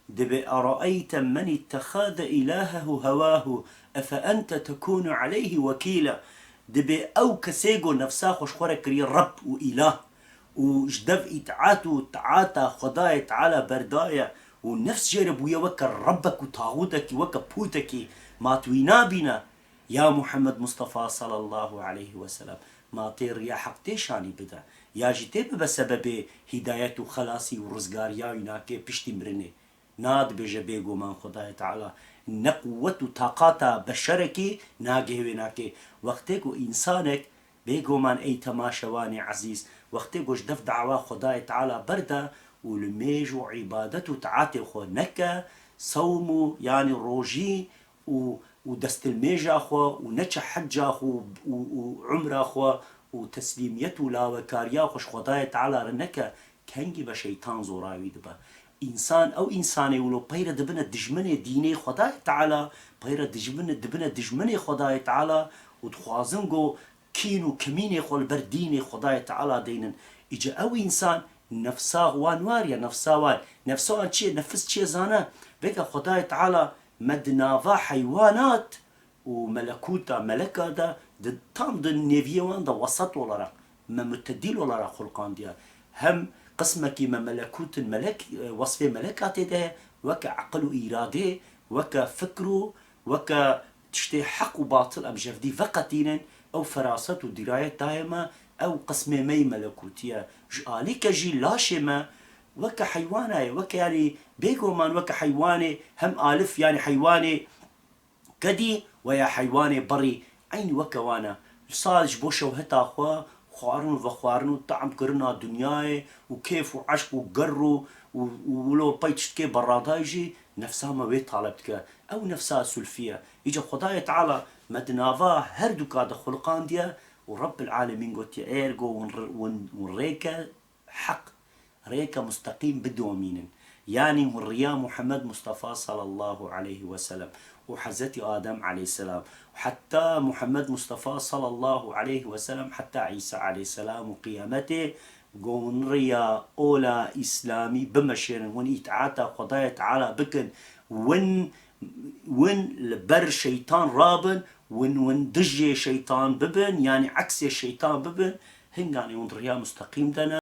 دبي أرأيت من اتخذ إلهه هواه أفأنت تكون عليه وكيلا. دبي أو كسيجو نفسا خوش كري رب وإله وجدف إتعاتو تعاتا خدايت على بردايا ونفس جربويا وكا ربك وطاغوتك وكا بوتك ما توينا بنا يا محمد مصطفى صلى الله عليه وسلم ما طير يا حق تيشاني بدا يا جيتي بسبب هداية وخلاصي ورزقار يا يناكي بشتي مرني ناد بجبيجو من خداي تعالى نقوة طاقاتا بشركي ناجه وناكي وقتكو إنسانك بيجو من أي تماشواني عزيز وقتكو جدف دعوة خداي تعالى بردا ولميجو عبادته تعاتي خو نكا صومو يعني روجي ودست الميجا خو ونتش حجا خو وعمره خو وتسليميته لا وكاريا خوش خداي تعالى رنكا كنجي بشيطان زوراوي دبا إنسان أو إنساني ولو بيرا دبنا دجمنة ديني خداي تعالى بيرا دبنا دجمنة خداي تعالى وتخوازنجو كينو كميني خول برديني خداي تعالى دينن إجا أو إنسان نفسا وانواريا نفسا وان نفسا وان چه نفس چه زانا بيكا خداي تعالى مدنافا حيوانات وملكوتا ملكا دا تام دا نيفيوان دا وسط ولا ما متديل ولا خلقان ديا هم قسمك ما ملكوت الملك وصف ملكات ده وكا عقل إرادة وكا فكر وكا تشتي حق وباطل أم جفدي فقطين أو فراسة ودراية دائمة أو قسم مي ملكوتية عليك جي لاشمة وكا حيوانة وكا يعني بيقو من وكا حيوانة هم آلف يعني حيوانة كدي ويا حيوانة بري عين وكا وانا صالج بوشو هتا أخوا خوارن طعم كرنا دنياي وكيف وعشق وقروا ولو بيتشت كي برادة يجي نفسها ما بيت طالبتك أو نفسها سلفية يجي خداي تعالى مدنافا هردو كاد خلقان ديا ورب العالمين قلت يا إيرجو ونريكا حق ريكا مستقيم بدومين يعني وريا محمد مصطفى صلى الله عليه وسلم وحزتي آدم عليه السلام وحتى محمد مصطفى صلى الله عليه وسلم حتى عيسى عليه السلام وقيامته قون ريا أولى إسلامي بمشير ون إتعاتا خدايا تعالى بكن ون لبر شيطان رابن ون دجي شيطان ببن يعني عكس الشيطان ببن هنغاني ون ريا مستقيم دنا